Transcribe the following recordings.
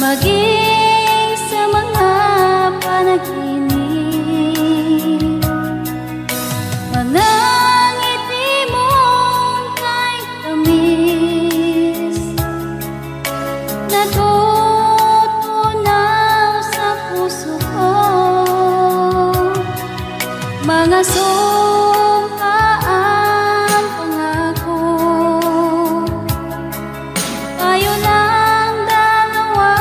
maging sa mga panaginip. Mga ngiti mong kay tamis, natutunaw sa puso ko. Mga sumpaan pangako, tayo lang dalawa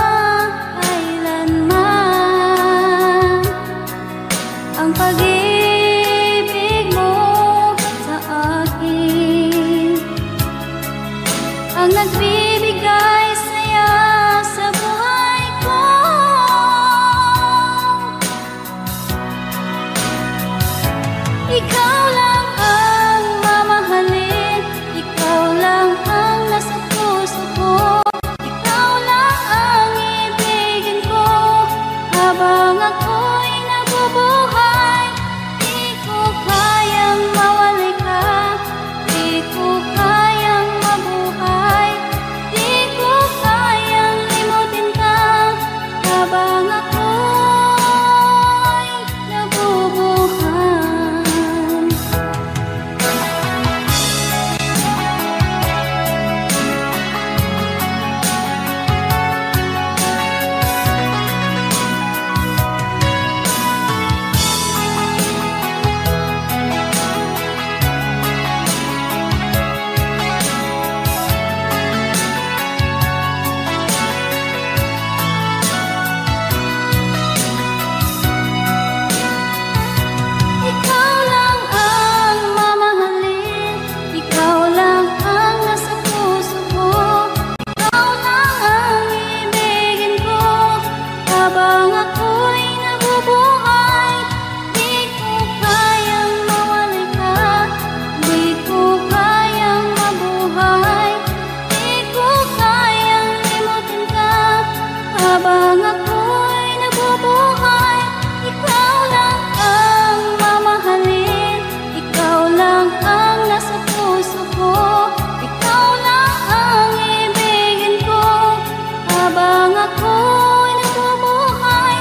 kailanman. Ang pag-ibig mo sa akin ang nagbibigay saya sa buhay ko. Ikaw lang ang mamahalin, ikaw lang ang nasa puso ko. Ikaw lang ang ibigin ko habang ako'y nabubuhay. Di ko kayang mawalay ka, di ko kayang mabuhay, di ko kayang limutin ka habang ako'y nabubuhay. Ikaw lang ang mamahalin, ikaw lang ang nasa puso ko. Ikaw lang ang ibigin ko habang ako'y nabubuhay. Di ko kayang mawalay ka, di ko kayang mabuhay, di ko kayang limutin ka habang ako'y nabubuhay. Ikaw lang ang mamahalin, ikaw lang ang nasa puso ko. Ikaw lang ang ibigin ko habang ako'y nabubuhay.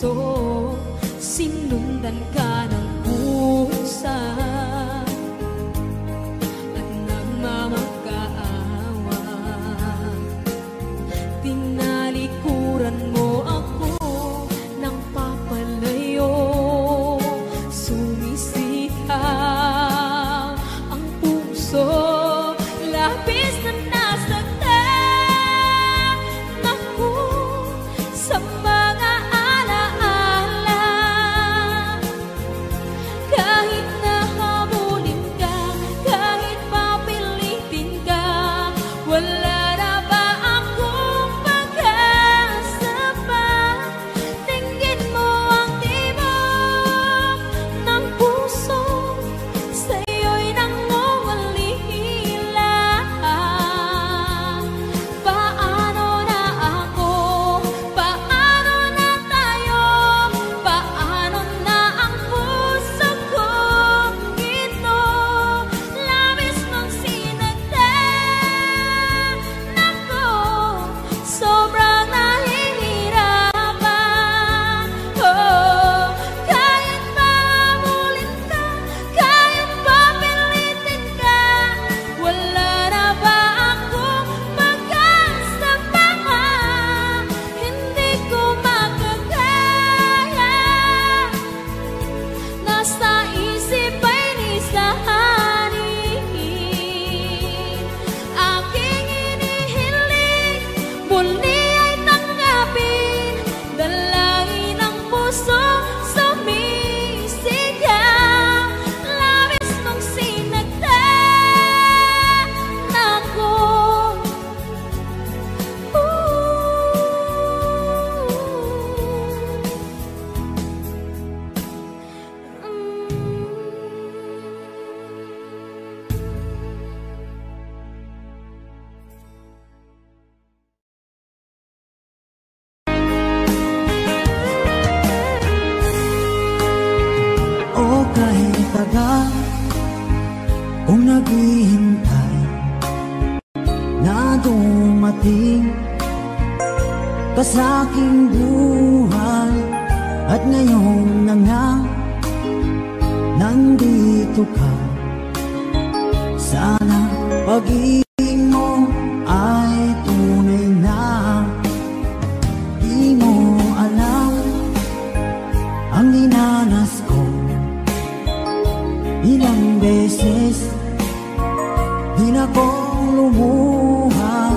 puso, sinundan ka ng pusa at nagmamakaawa. Tinalikuran mo ako ng papalayo, sumisigaw ang puso, labis na nasaktan ako sa mga alaala. Kahit nahabulin ka, kahit papilitin ka, wala na ba akong pag-asa pa? Tingin mo ang tibok ng puso, sa'yo'y nangungulila. Paano na ako? Paano na tayo? Paano na ang puso kong ito? Labis mong sinagdan ako, sobrang nahihirapan. Oh, kahit mahabulin ka, kahit papilitin ka, wala na ba akong pag-asa pa? Hindi ko makakaya, nasa isip ay nisahanin. Aking inihiling, muli ay tanggapin, dalangin ng puso, sumisigaw. Labis mong sinagdan ako. O kahit tagal kung naghihintay na dumating ka sa aking buhay, at ngayon na nga nandito ka. Sana pag-ibig mo ay tunay na. Di mo alam ang dinanas ko, ilang beses din akong lumuha.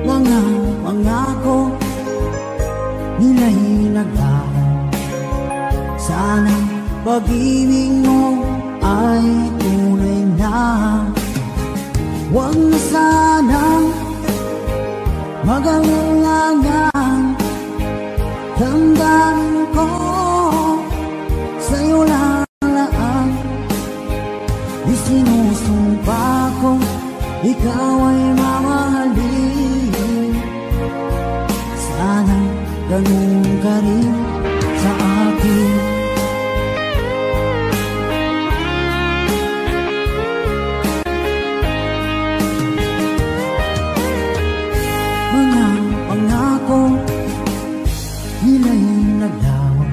Mga pangako nila'y naglaho. Sana pag-ibig mo ay tunay na. Huwag na sanang mag-alinlangan, damdamin ko sa'yo lalaan. Isinusumpa ko ikaw ay mamahalin. Sana ganun ka rin sa akin. Mga pangako nila'y naglaho.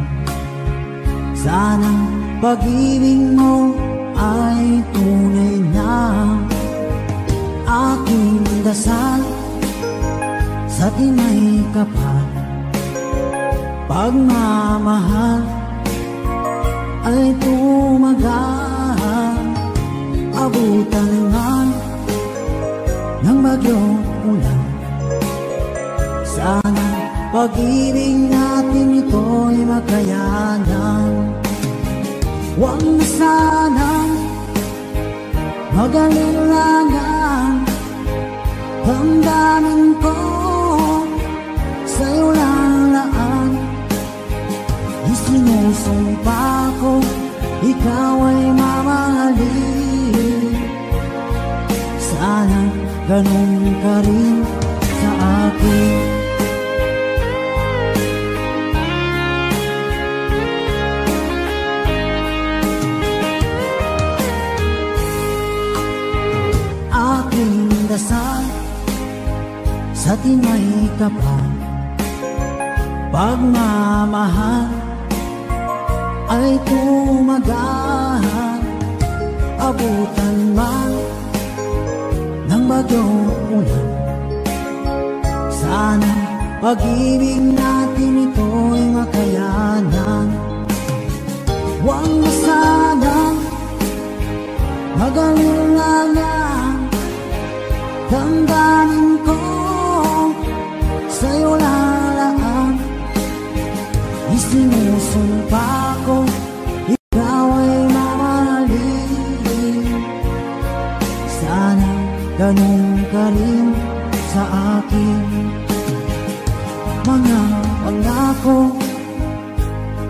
Sana pag-ibig mo ay tunay na. Aking dasal sa tinay kapal, pagmamahal ay tumagal. Abutan nga ng bagyong ulan. Sana pag-ibig natin ito'y makayanan. Huwag na sanang mag-alinlangan, damdamin ko sa'yo lalaan. Isinusumpa ko ikaw ay mamahalin. Sana ganun ka rin sa akin. dasal sa tinay kapal, pagmamahal ay tumagahan, abutan man ng bagyong ulan. Sana pag-ibig natin ito'y makayanan. Huwag na sanang mag-alinlangan, damdamin ko sa'yo lalaan. Isinusumpa ko, ikaw ay mamahalin. Sana ganun ka rin sa akin. Mga pangako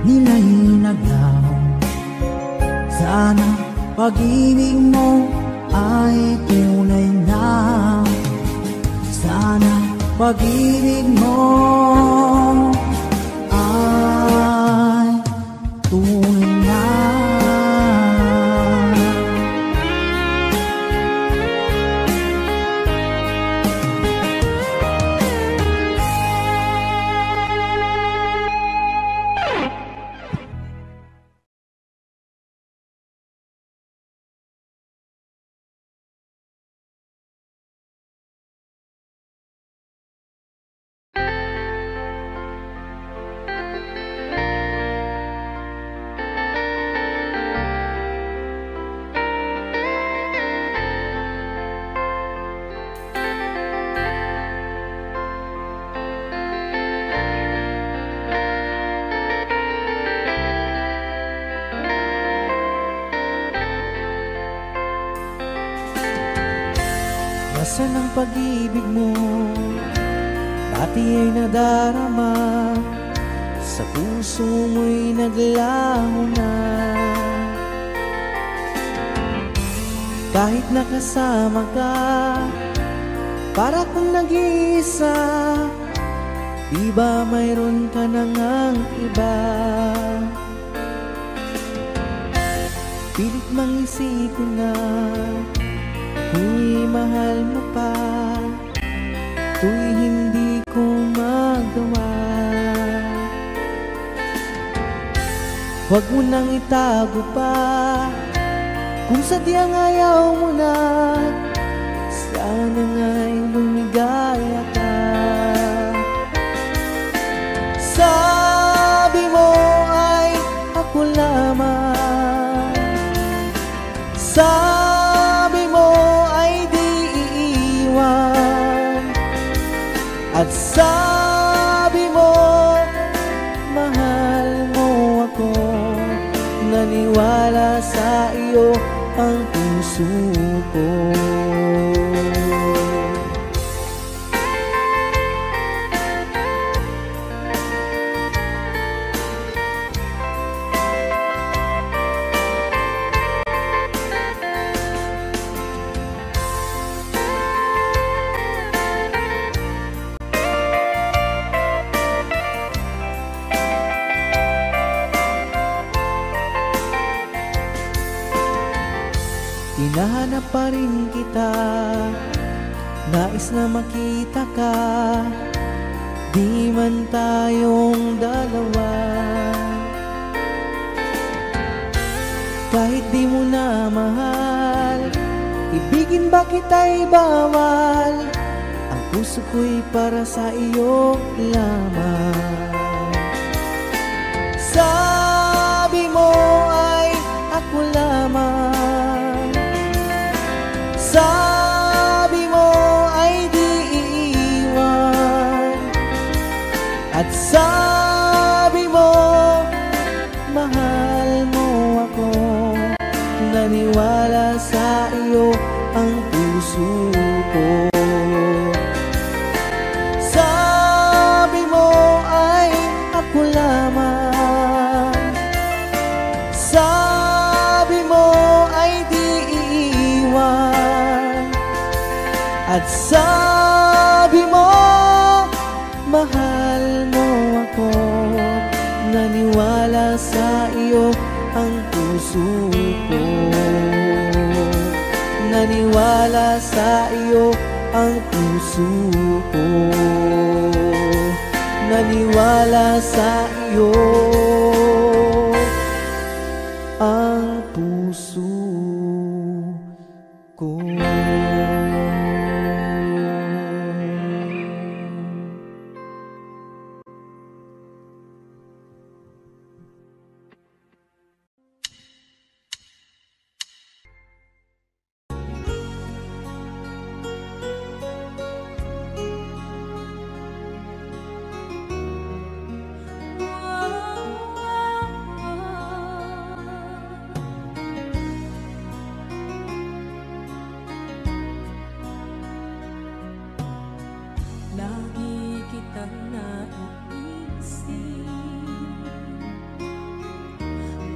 nila'y naglaho. Sana pag-ibig mo ay tunay na. Sana pag-ibig mo ay tunay na. Nasaan ang pag-ibig mo? Dati ay nadarama, sa puso mo'y naglaho na. Kahit nakasama ka, para kung nag-iisa, di ba mayroon ka na ngang iba? Pilit mang isipin na kung mahal mo pa, to'y hindi ko magawa. Huwag mo nang itago pa, kung sadyang ayaw mo na, sana nga'y lumigaya ka. Sabi mo ay ako lamang, sabi mo ay di iiwan, at sabi mo mahal mo ako. Naniwala sa iyo ang puso ko. Hinahanap pa rin kita, nais na makita ka, di man tayong dalawa. Kahit di mo na mahal, ibigin ba kita'y bawal? Ang puso ko'y para sa iyo lamang. Sabi mo ay ako lamang, sabi mo ay di iiwan, at sabi mo mahal mo ako. Naniwala sa iyo ang puso ko. Sabi mo ay ako lamang, sabi mo ay di iiwan, at sabi mo mahal mo ako. Naniwala sa iyo ang puso ko. Naniwala sa iyo ang puso ko. naniwala sa iyo ang puso ko. Lagi kitang naiisip,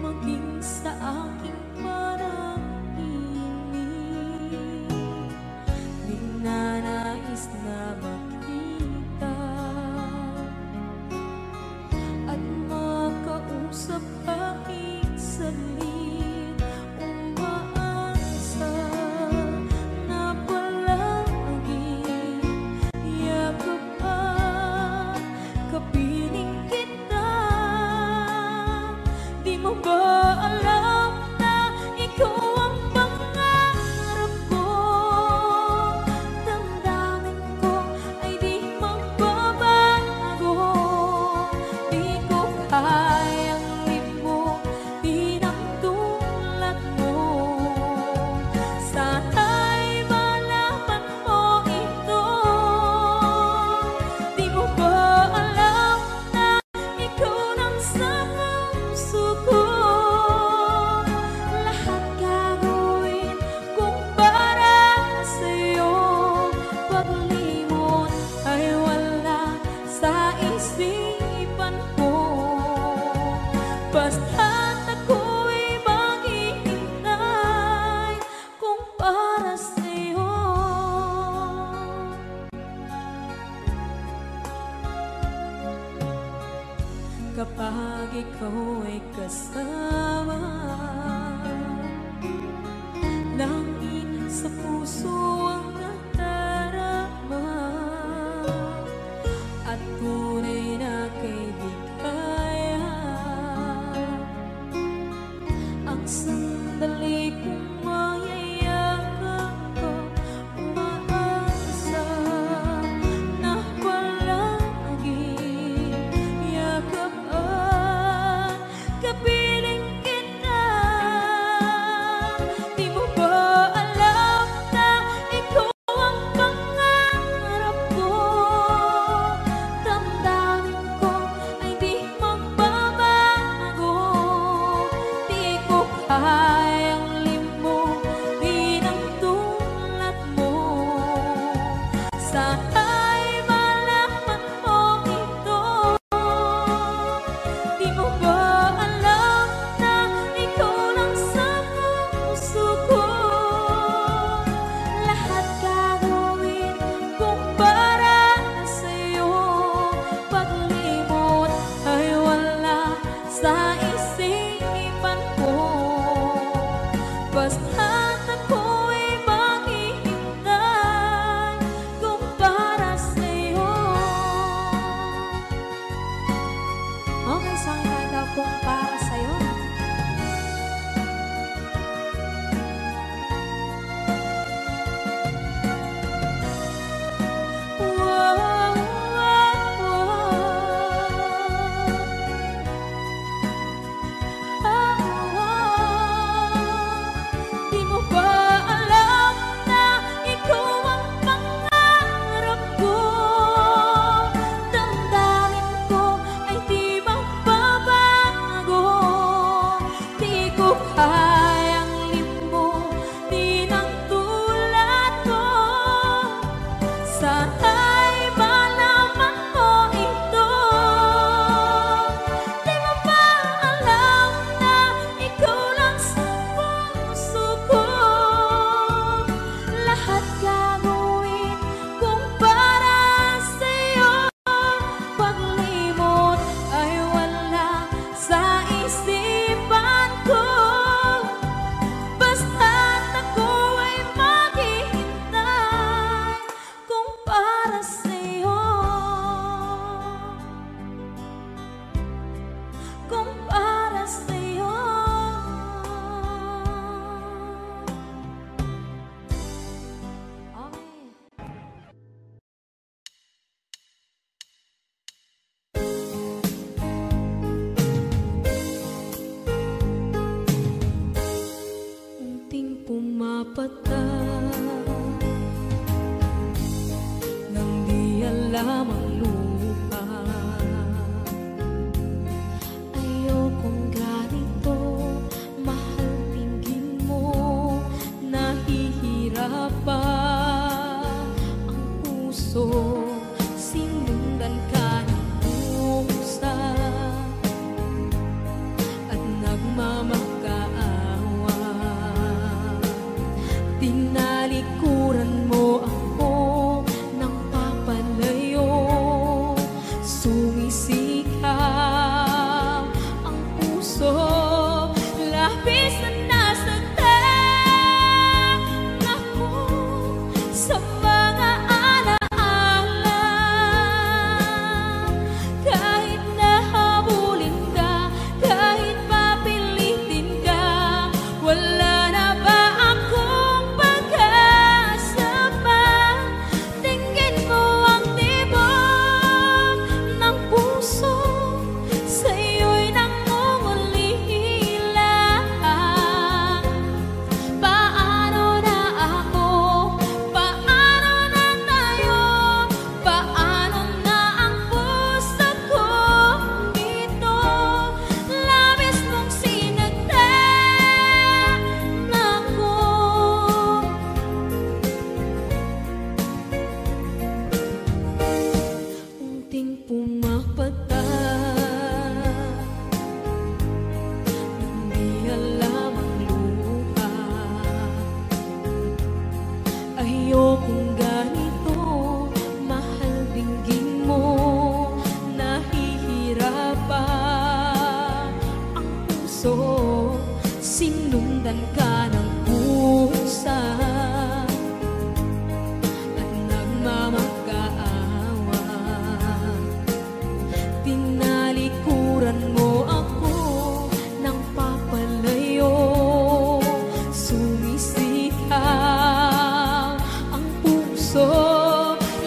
maging sa aking parang inip. Di na nais na makita at makausap kahit saglit. Umaasa na palagi yakap at kapiling kita. Di mo ba alam na ikaw ang pangarap ko? Damdamin ko ay di magbabago. Di ko kayang limutin ang tulad mo. Sana'y malaman mo ito. Di mo ba alam na ikaw nang sa puso ko? Lahat gagawin kung para sa'yo. Paglimot ay wala sa isipan ko. Basta't ako'y maghihintay kung para sa'yo. Kapag ikaw ay kasama, langit sa puso ang nadarama, at tunay na kaibigan. Ang sandali kong mayayakap ko, umaasa na palagi yakap at kapiling kita. Di mo ba alam na ikaw ang pangarap ko? Damdamin ko ay di magbabago. Di ko kayang limutin ang tulad mo. Sana'y malaman mo ito. Di mo ba alam na ikaw lang sa puso ko? Lahat gagawin kung para sa'yo. Paglimot ay wala sa isipan ko. Basta't ako'y maghihintay kung para sa'yo. Okay, saan ka kung para sa'yo? Wow, wow, Di mo ba alam na ikaw ang pangarap ko? Damdamin ko ay di magbabago. Binigyan ka ng pusa at nagmamakaawa. Tinalikuran mo ako ng papalayo. Sumisigaw ang puso,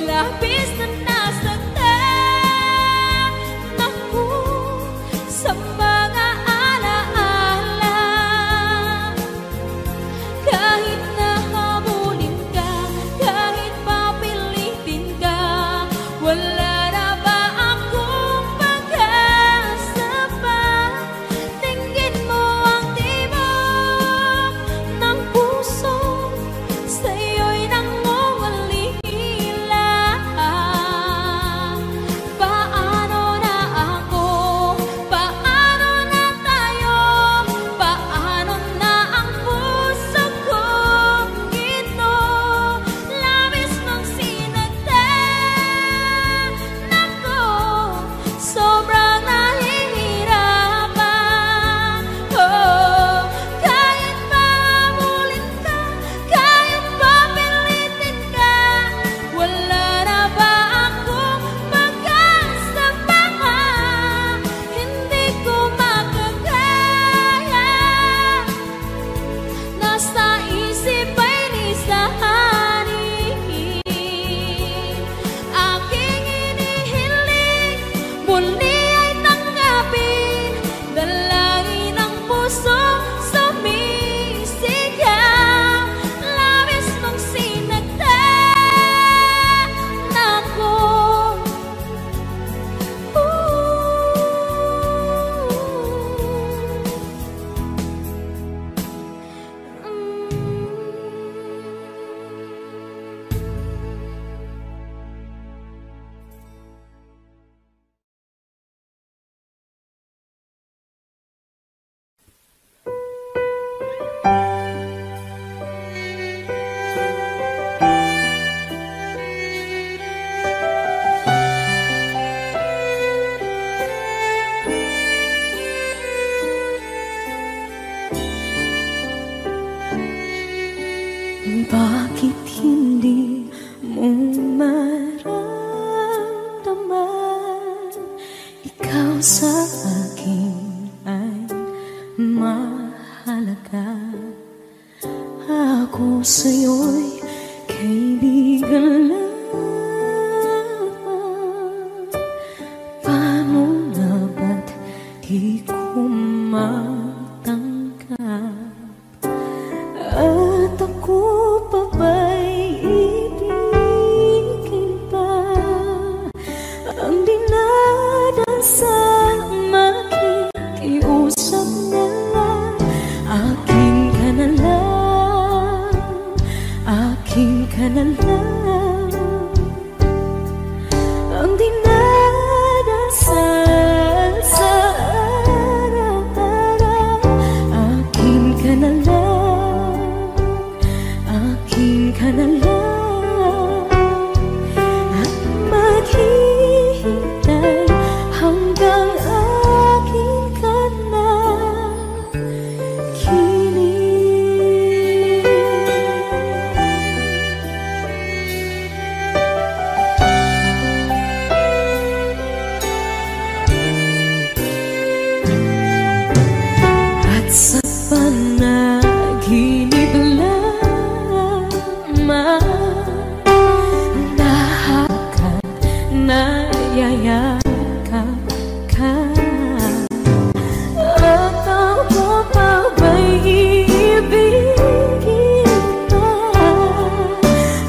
labis na nasaktan ako sa mga alaala. Kahit nahabulin ka, kahit papilitin ka, wala na ba akong pag-asa pa? Tingin mo ang tibok ng puso, sa'yo'y nangungulila. Paano na ako? Paano na tayo? Paano na ang puso kong ito? Labis mong sinagdan ako, sobrang nahihirapan. Oh, kahit mahabulin ka, kahit papilitin ka, wala na ba akong pag-asa pa? Hindi ko makakaya. Nasa isip ay nisahanin. Aking inihiling, muli ay tanggapin. Dalangin ang puso, sumisigaw. Labis mong sinagdan ako. Bakit hindi mo maramdaman? Ikaw sa akin ay mahalaga. Ako sa'yo'y kaibigan lamang. Paano na ba't di ko matanggap? At ako pa ba'y ibigin pa? Ang dinadasal, makikiusap na lang. Akin ka na lang, akin ka na lang. Ang dinadasal sa araw-araw, akin ka na lang, akin ka na lang. At maghihintay hanggang akin ka na kilig. At sa panaginip lamang, nayayakap ka. At ako pa ba'y ibigin pa?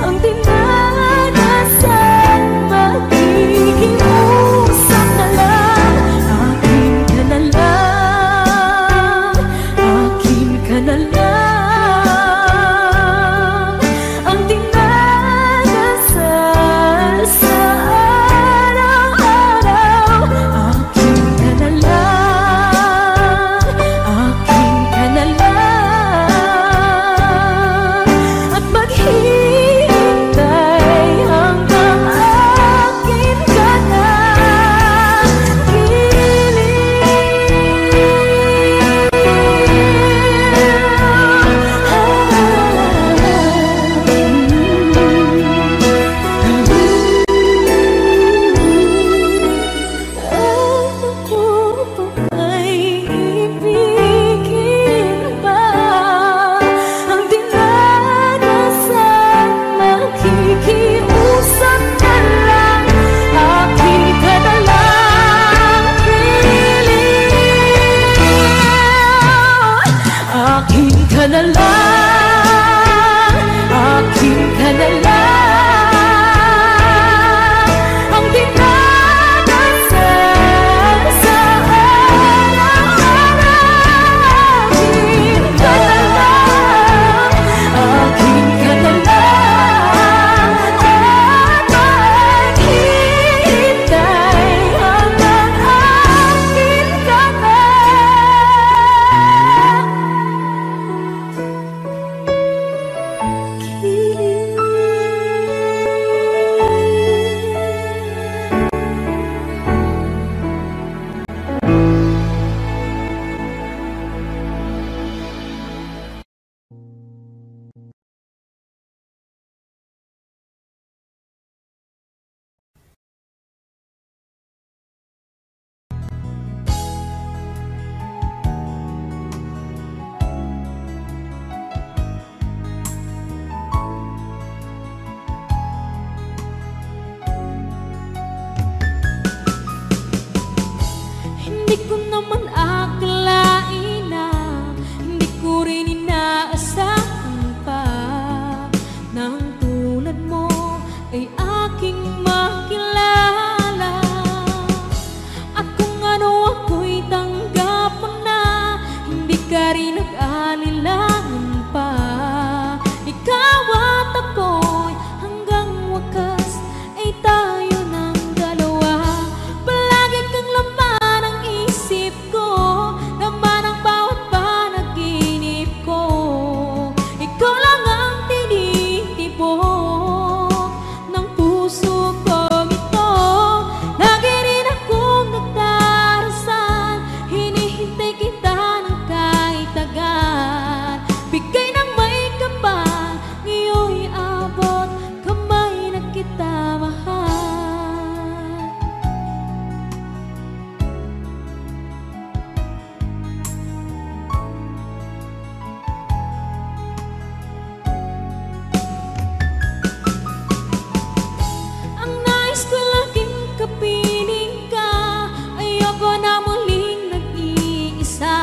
Ang dinadasal, makikiusap na lang. Akin ka na lang, ko naman akalain na hindi ko rin inaasahan pa nang tulad mo ay aking makilala. At kung ano ako'y tanggap mo na, hindi ka rin nag-alilangan pa. Ikaw at ako'y hanggang wakas ay tayo ng dalawa. Palagi kang laman ng isip ko, laman ang bawat panaginip ko. Ikaw lang ang tinitibok ng puso kong ito. Lagi rin akong nagdarasal, hinihintay kita ng kahit tagal. Bigay ng may kapal, ngayon'y abot kamay na kita mahal. Ang nais ko laging kapiling ka, ayoko na muling nag-iisa.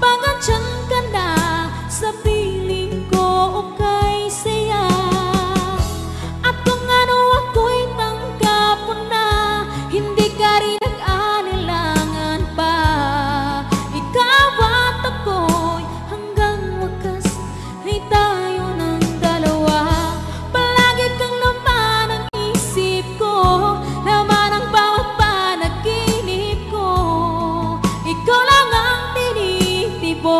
Pagandyan ka na sa piling ko, okay saya. At kung ano ako'y tanggap mo na, hindi ka rin nag-anilangan pa. Ikaw at ako'y hanggang wakas ay tayo ng dalawa. Palagi kang laman ng isip ko, laman ang bawat panaginip ko. Ikaw lang ang tinitibok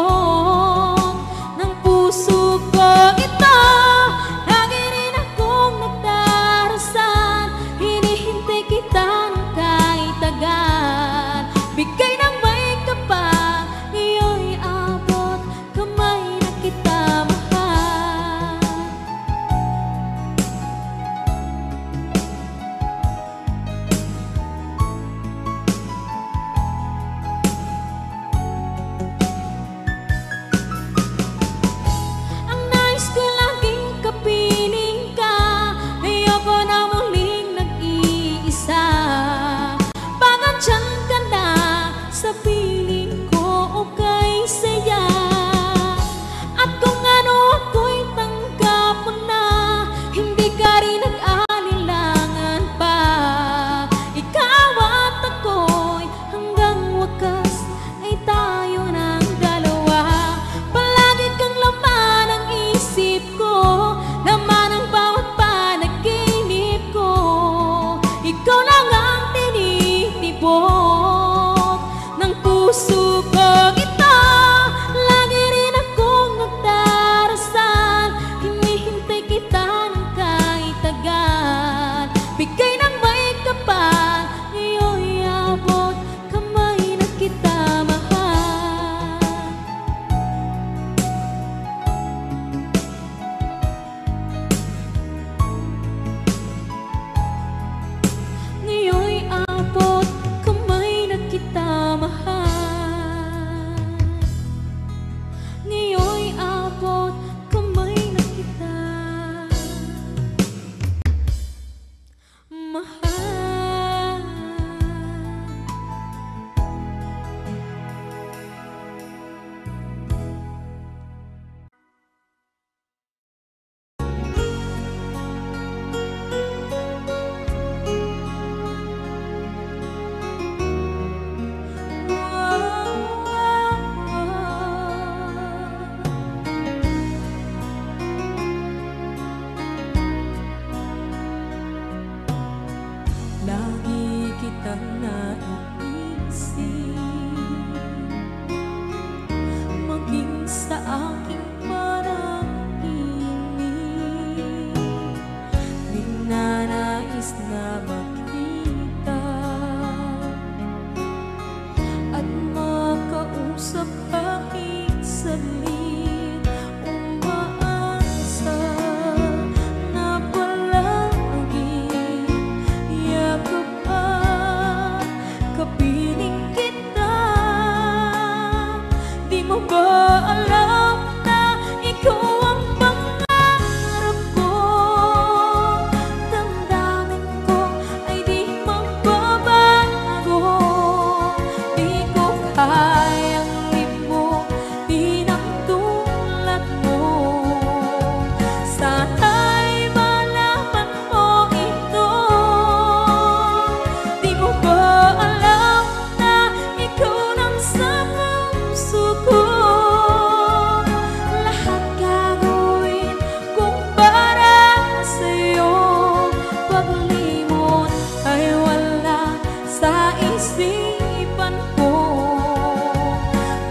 ng puso ko ito. Lagi rin akong nagdarasal, hinihintay kita ng kahit tagal. Bigay ng may kapal, ngayon'y abot kamay na kita mahal. Ang nais ko laging kapiling ka, ayoko na muling nag-iisa. Pagandyan ka na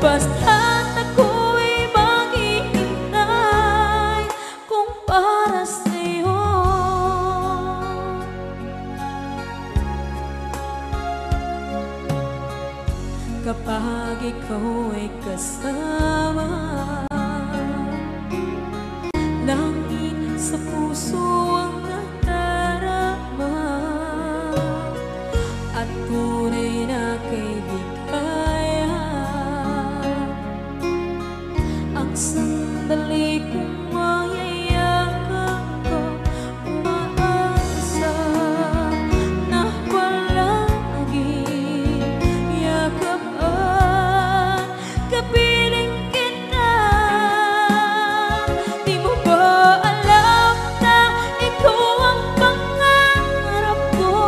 Basta't ako'y maghihintay kung para sa'yo. Kapag ikaw ay kasama, langit sa puso ang nadarama, at tunay na kaibigan. Ang sandali kong mayayakap ko, umaasa na palaging yakap at kapiling kita. Di mo ba alam na ikaw ang pangarap ko?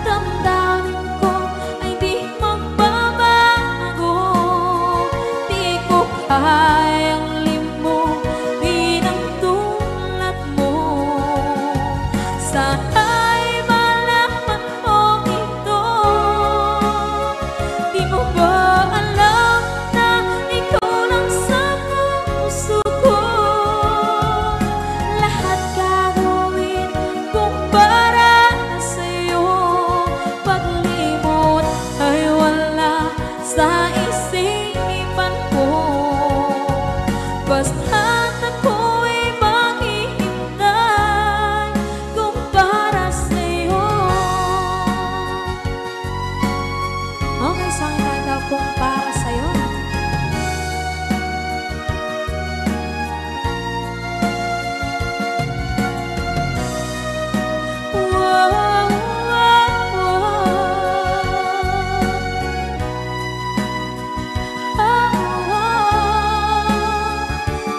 Damdamin ko ay di magbabago. Di ko kayang limutin ang tulad mo. Sana'y malaman mo ito. Di mo ba alam na ikaw lang sa puso ko? Lahat gagawin kung para sa'yo. Paglimot ay wala sa isipan ko. Basta't ako'y maghihintay kung para sa'yo. Okay, sa akin daw kung para sa'yo.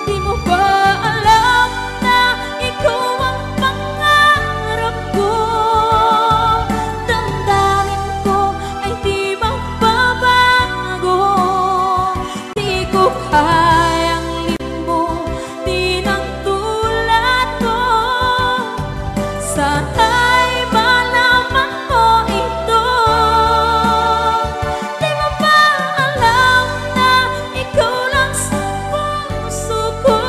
Di mo ba alam na ikaw ang pangarap ko? Damdamin ko ay di magbabago. Di ko kayang limutin ang tulad ko. Sana'y malaman mo ito. Di mo ba alam na ikaw lang sa puso ko?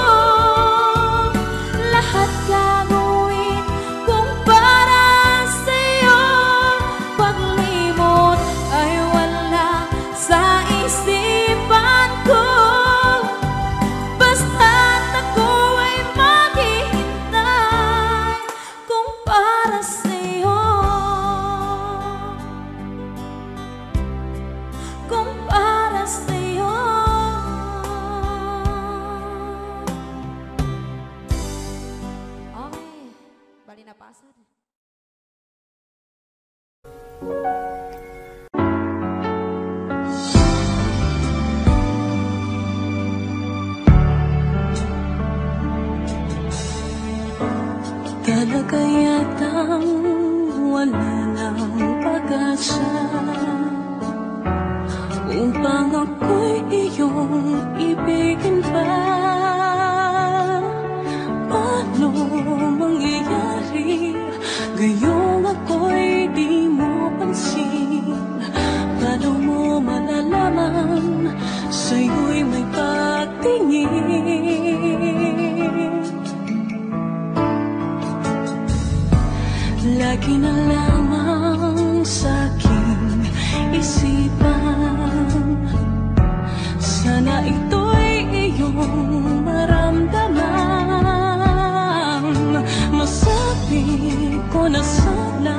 Lahat gagawin kung para sa'yo. Paglimot ay wala sa isipan ko. Basta't ako ay maghihintay kung para sa'yo. Kung para sa'yo. Okay, bali na pasad. Talaga yatang wala ng pag-asa upang ako'y iyong ibigin pa. Paano mangyayari gayong ako'y di mo pansin? Paano mo malalaman sa'yo'y may pagtingin? Lagi na lamang sa'king isipan, sana ito'y iyong maramdaman. Masabi ko na sana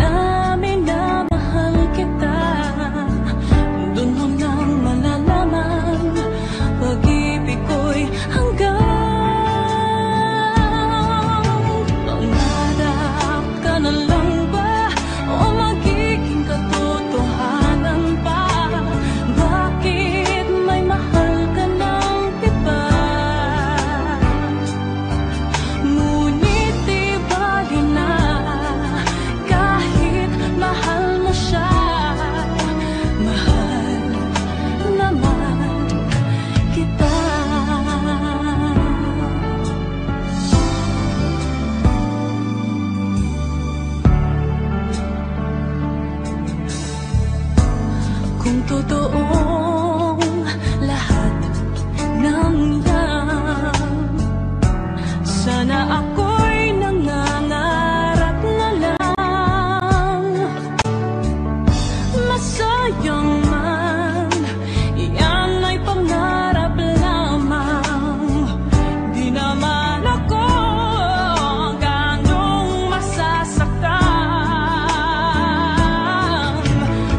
na minamahal kita. Doon mo nang malalaman pag-ibig ko'y hanggang pangarap ka na lang ba o magiging katotohanan? Kung totoong lahat ng yan, sana ako'y nangangarap na lang. Masayang man, iyan ay pangarap lamang. Di naman ako ganong masasaktan.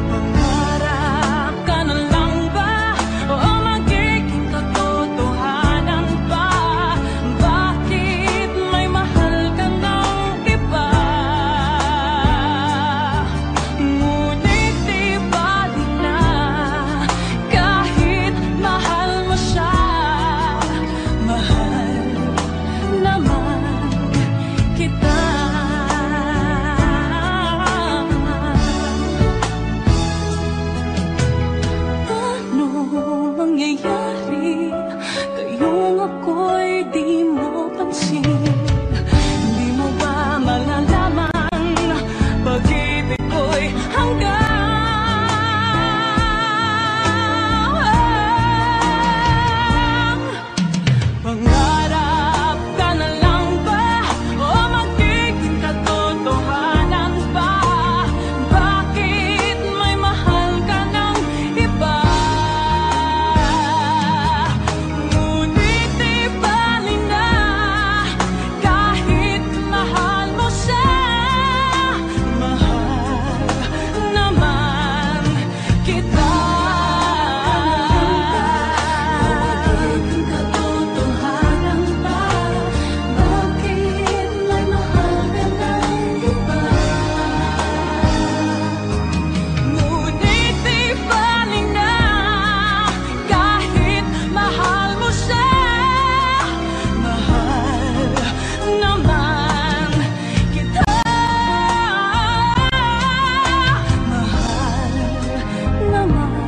Pangarap ka na lang ba o magiging katotohanan pa? Bakit may mahal ka ng iba? Ngunit di bali na kahit mahal mo siya. Mahal naman kita. Ano mangyayari kayong ako'y di mo pansin? Di mo ba malalaman pag-ibig ko'y hanggang pangarap ka na lang ba o magiging katotohanan pa? Bakit may mahal ka ng iba? Ngunit di bali na kahit mahal mo siya. Mahal naman kita. Magiging katotohanan pa? Bakit may mahal ka ng iba? Ngunit di bali na kahit mahal mo siya. Mahal naman kita. Mahal naman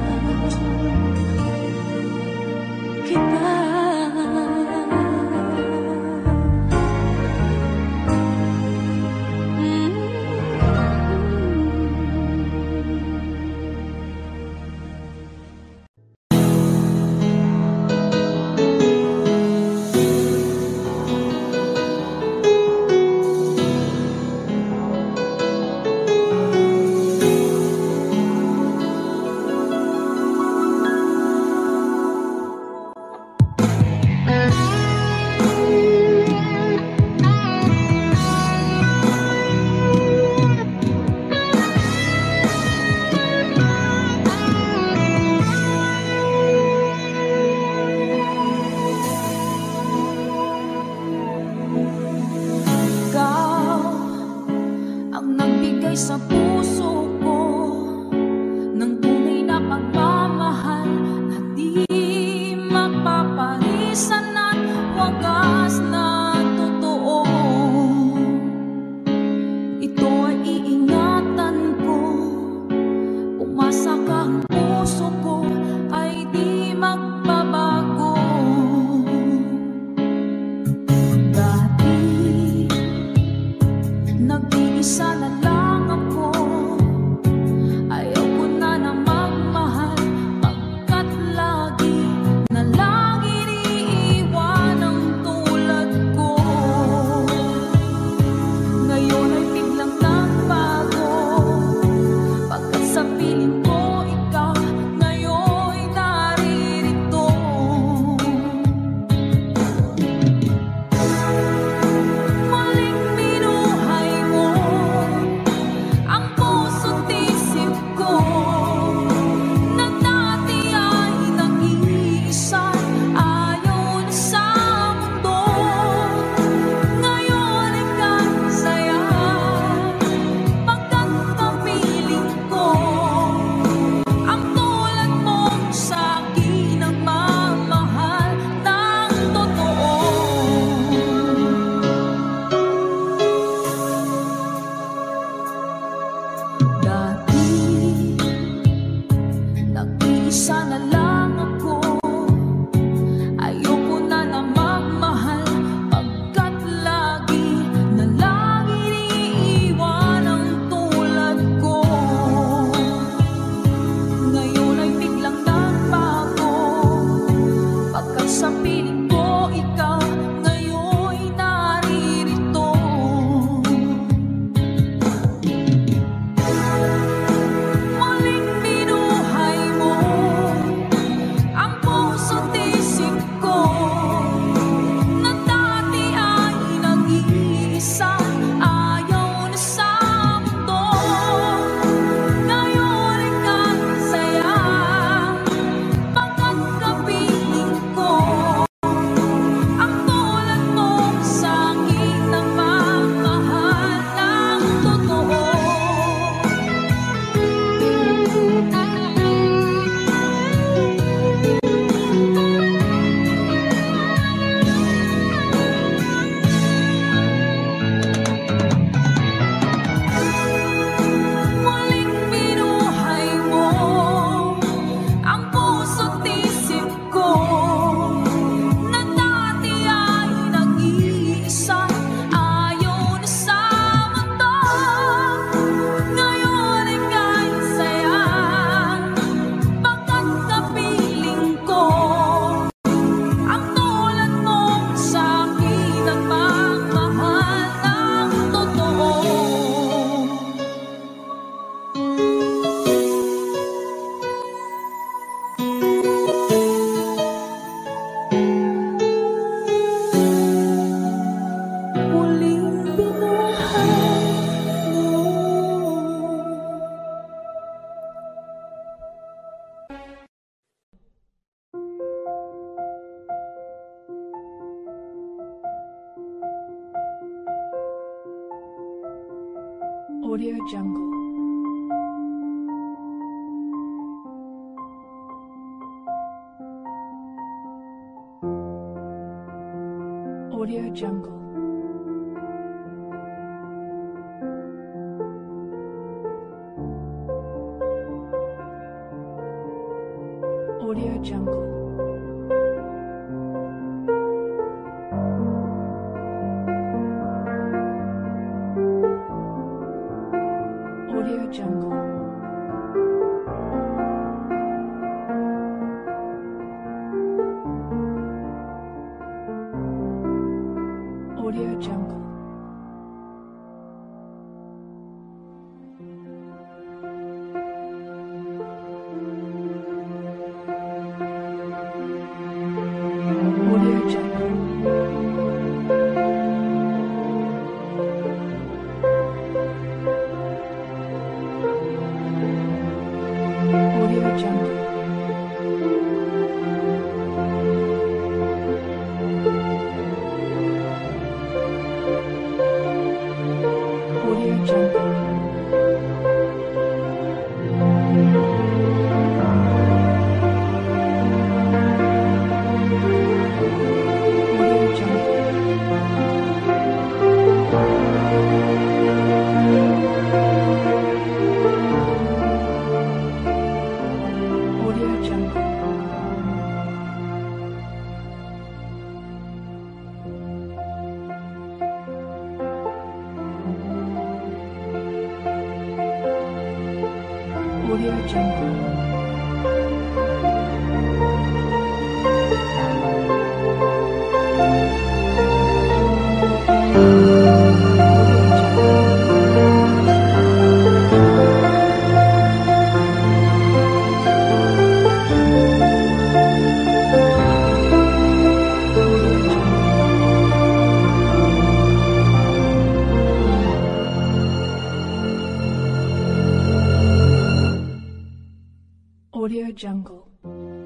kita. Ikaw ang nagbigay sa puso ko ng tunay na pagmamahal na di mapapalisan at wagas na totoo. Ito ay iingatan ko, umasa ka ang puso ko ay di magbabago. Dati nag-iisa na lang ako, ayaw ko na na magmahal pagkat lagi na lang iniiwan ang tulad ko. Ngayon ay biglang nagbago, pagkat sa piling ko ikaw ngayon naririto. Audio Jungle. Audio Jungle. Audio Jungle. Audio Jungle. Audio Jungle. Audio Jungle. Audio Jungle. Audio Jungle. Audio Jungle. Audio Jungle. Audio Jungle. Audio Jungle.